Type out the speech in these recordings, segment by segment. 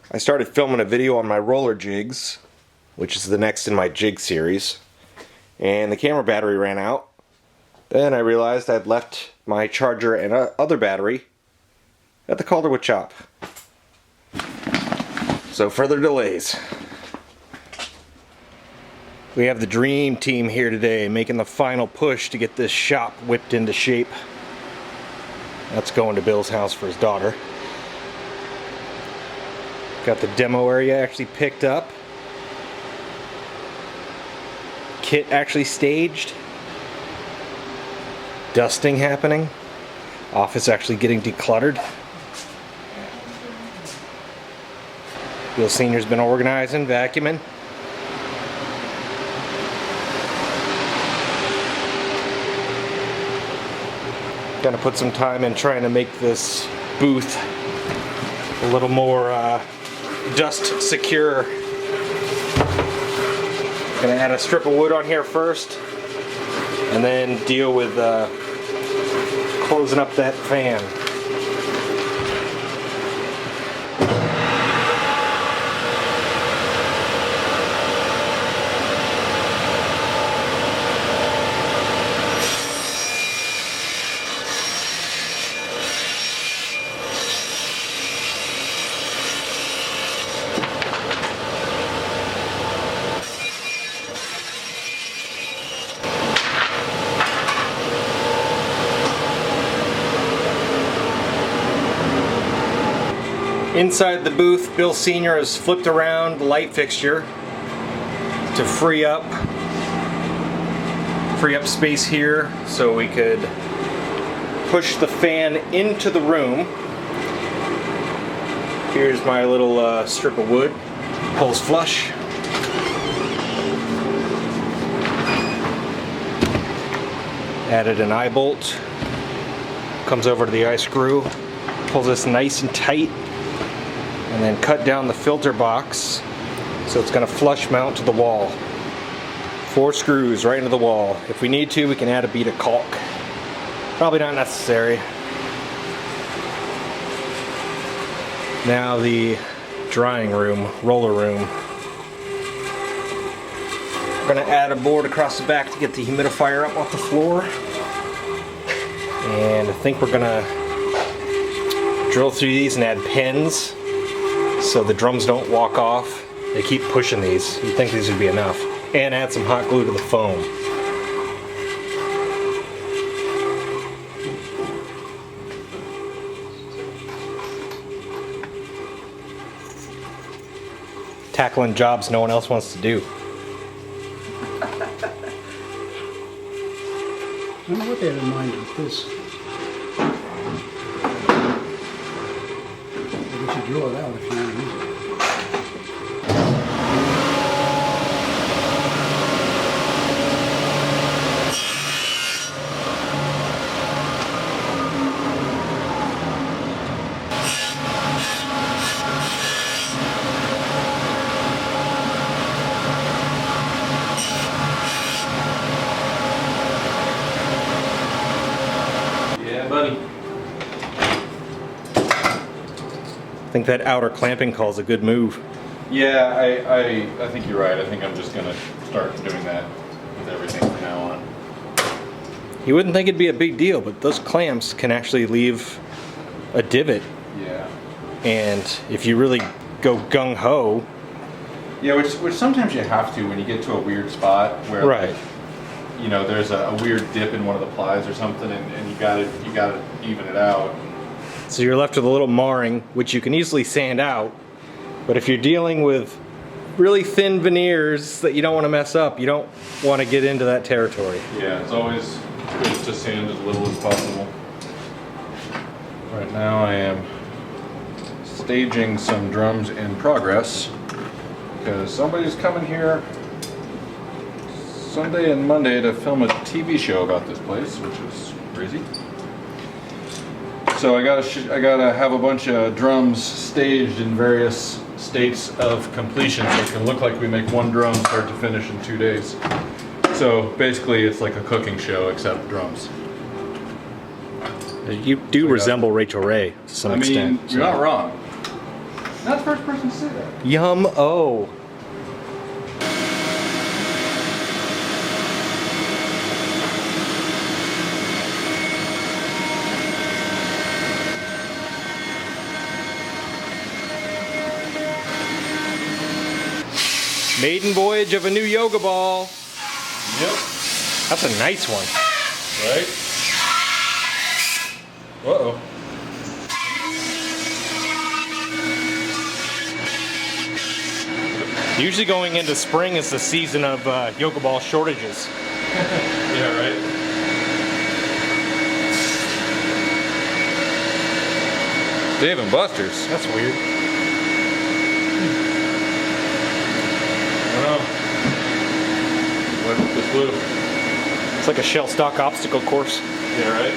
I started filming a video on my roller jigs, which is the next in my jig series, and the camera battery ran out. Then I realized I'd left my charger and other battery at the Calderwood shop. So further delays. We have the dream team here today making the final push to get this shop whipped into shape. That's going to Bill's house for his daughter. Got the demo area actually picked up. Kit actually staged. Dusting happening. Office actually getting decluttered. Bill Sr.'s been organizing, vacuuming. Gonna put some time in trying to make this booth a little more dust secure. Gonna add a strip of wood on here first and then deal with closing up that fan. Inside the booth, Bill Sr. has flipped around the light fixture to free up space here so we could push the fan into the room. Here's my little strip of wood, pulls flush. Added an eye bolt, comes over to the eye screw, pulls this nice and tight. And then cut down the filter box so it's going to flush mount to the wall. 4 screws right into the wall. If we need to, we can add a bead of caulk. Probably not necessary. Now the drying room, roller room. We're going to add a board across the back to get the humidifier up off the floor. And I think we're going to drill through these and add pins so the drums don't walk off. They keep pushing these. You'd think these would be enough. And add some hot glue to the foam. Tackling jobs no one else wants to do. I don't know what they had in mind with this. We should drill it out if you want to use it. Yeah, buddy. I think that outer clamping call is a good move. Yeah, I think you're right. I think I'm just gonna start doing that with everything from now on. You wouldn't think it'd be a big deal, but those clamps can actually leave a divot. Yeah. And if you really go gung-ho. Yeah, which sometimes you have to when you get to a weird spot where, Right. like, you know, there's a weird dip in one of the plies or something, and you gotta even it out. So you're left with a little marring, which you can easily sand out. But if you're dealing with really thin veneers that you don't want to mess up, you don't want to get into that territory. Yeah, it's always good to sand as little as possible. Right now I am staging some drums in progress because somebody's coming here Sunday and Monday to film a TV show about this place, which is crazy. So I gotta have a bunch of drums staged in various states of completion so it can look like we make one drum start to finish in 2 days. So basically it's like a cooking show except drums. You do resemble Rachel Ray to some extent. You're not wrong. Not the first person to say that. Yum-o. Maiden voyage of a new yoga ball. Yep. That's a nice one. Right? Uh-oh. Usually going into spring is the season of yoga ball shortages. Yeah, right? Dave and Buster's. That's weird. I don't know. What's this blue? It's like a shell stock obstacle course. Yeah, right?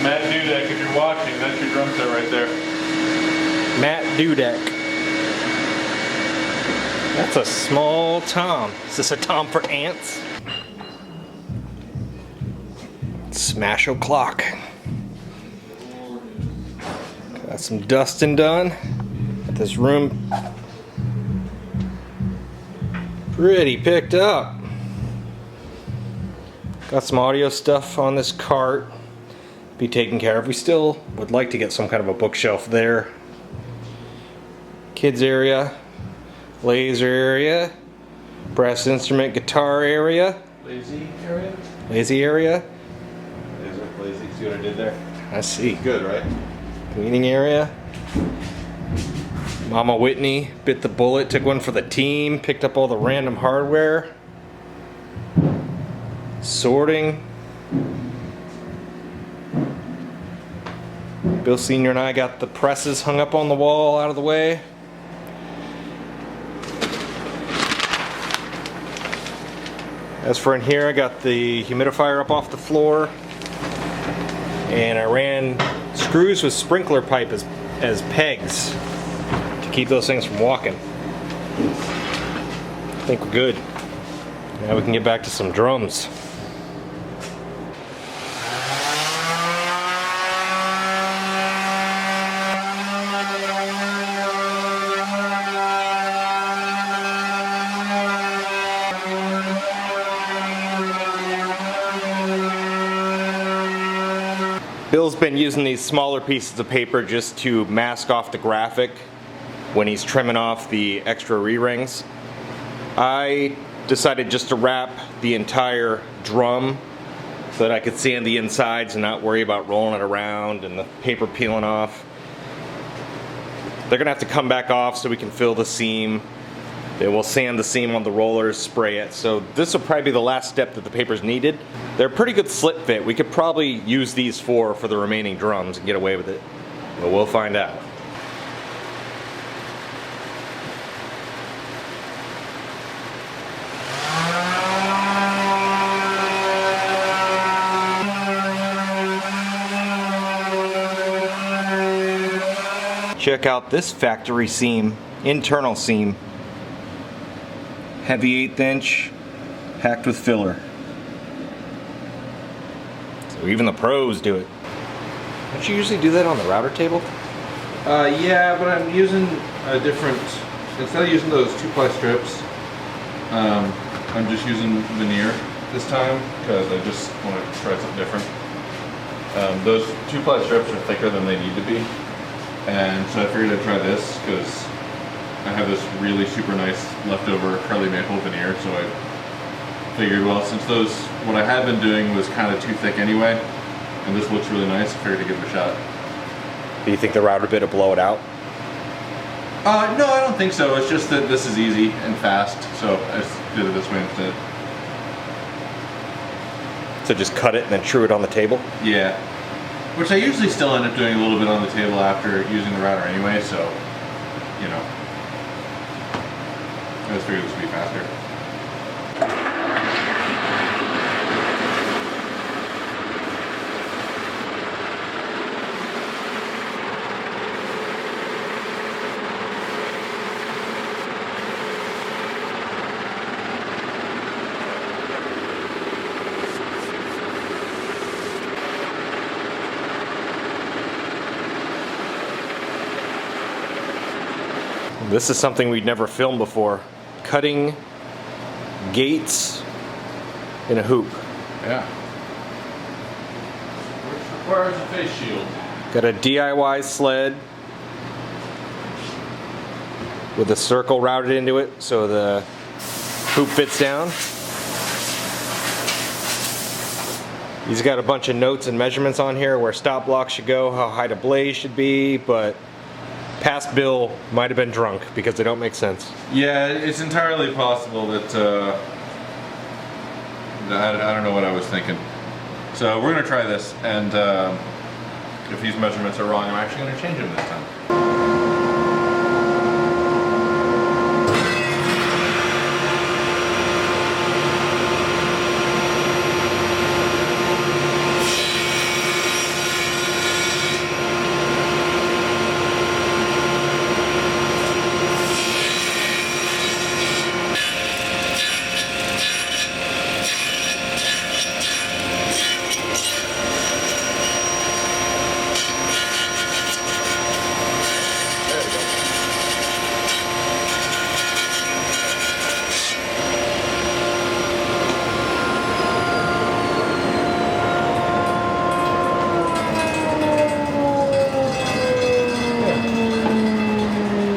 Matt Dudek, if you're watching, that's your drum set right there. Matt Dudek. That's a small tom. Is this a tom for ants? Smash o'clock. Got some dusting done. Got this room pretty picked up. Got some audio stuff on this cart. Be taken care of. We still would like to get some kind of a bookshelf there. Kids area. Laser area, brass instrument guitar area, Lazy area? lazy area, Lazy. See what I did there? I see, Good, right? cleaning area. Mama Whitney bit the bullet, took one for the team, picked up all the random hardware. Sorting. Bill Sr. and I got the presses hung up on the wall out of the way. As for in here, I got the humidifier up off the floor, and I ran screws with sprinkler pipe as pegs to keep those things from walking. I think we're good. Now we can get back to some drums. Bill's been using these smaller pieces of paper just to mask off the graphic when he's trimming off the extra re-rings. I decided just to wrap the entire drum so that I could sand the insides and not worry about rolling it around and the paper peeling off. They're gonna have to come back off so we can fill the seam. Then we'll sand the seam on the rollers, spray it. So this will probably be the last step that the paper's needed. They're a pretty good slip fit. We could probably use these for the remaining drums and get away with it. But we'll find out. Check out this factory seam, internal seam. Heavy 1/8 inch, packed with filler. So even the pros do it. Don't you usually do that on the router table? Yeah, but I'm using a different, instead of using those 2-ply strips, I'm just using veneer this time because I just want to try something different. Those 2-ply strips are thicker than they need to be, and so I figured I'd try this because I have this really super nice leftover curly maple veneer, so I figured, well, since what I had been doing was kind of too thick anyway, and this looks really nice, I figured to give it a shot. Do you think the router bit will blow it out? No, I don't think so. It's just that this is easy and fast, so I just did it this way instead. So just cut it and then true it on the table? Yeah. Which I usually still end up doing a little bit on the table after using the router anyway, so, you know. I just figured this would be faster. This is something we'd never filmed before. Cutting gates in a hoop. Yeah. Which requires a face shield. Got a DIY sled with a circle routed into it so the hoop fits down. He's got a bunch of notes and measurements on here where stop blocks should go, how high the blaze should be, but past Bill might have been drunk because they don't make sense. Yeah, it's entirely possible that I don't know what I was thinking. So we're gonna try this, and if these measurements are wrong, I'm actually gonna change them this time.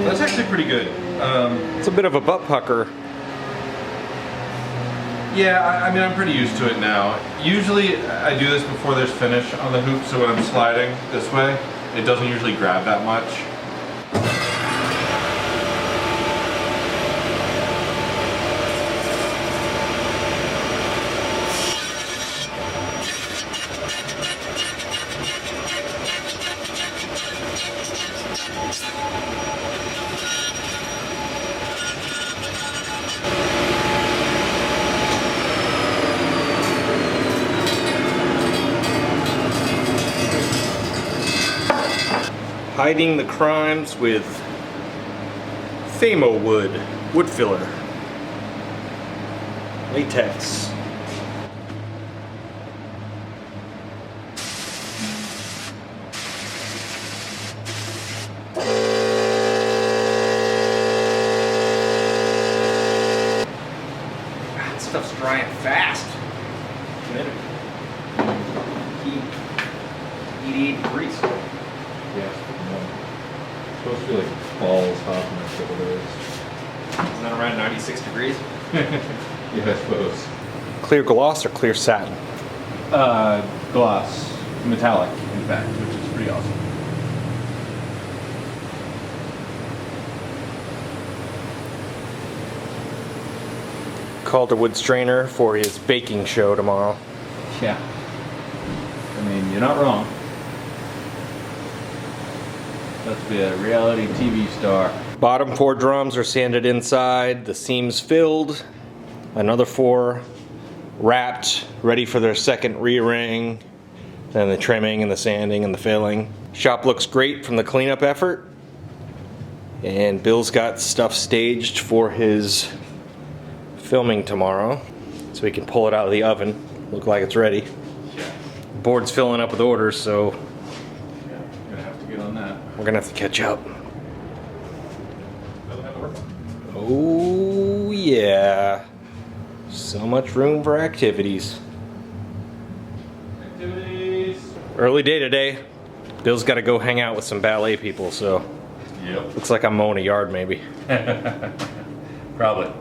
That's actually pretty good. It's a bit of a butt pucker. Yeah, I mean, I'm pretty used to it now. Usually, I do this before there's finish on the hoop, so when I'm sliding this way, it doesn't usually grab that much. Hiding the crimes with Famo wood filler, latex. That stuff's drying fast. Heat 88 degrees. Yeah. Supposed to be like balls hot in this couple days. Isn't that around 96 degrees? Yeah, I suppose. Clear gloss or clear satin? Gloss. Metallic, in fact, which is pretty awesome. Calderwood strainer for his baking show tomorrow. Yeah. I mean, you're not wrong. Let's be a reality TV star. Bottom 4 drums are sanded inside, the seams filled, another 4 wrapped, ready for their second re-ring, then the trimming and the sanding and the filling. Shop looks great from the cleanup effort, and Bill's got stuff staged for his filming tomorrow, so he can pull it out of the oven, look like it's ready. Yeah. Board's filling up with orders, so Yeah, gonna have to get on that. we're gonna have to catch up. Oh yeah, so much room for activities. Activities. Early day today. Bill's got to go hang out with some ballet people, so Yep. looks like I'm mowing a yard maybe. Probably.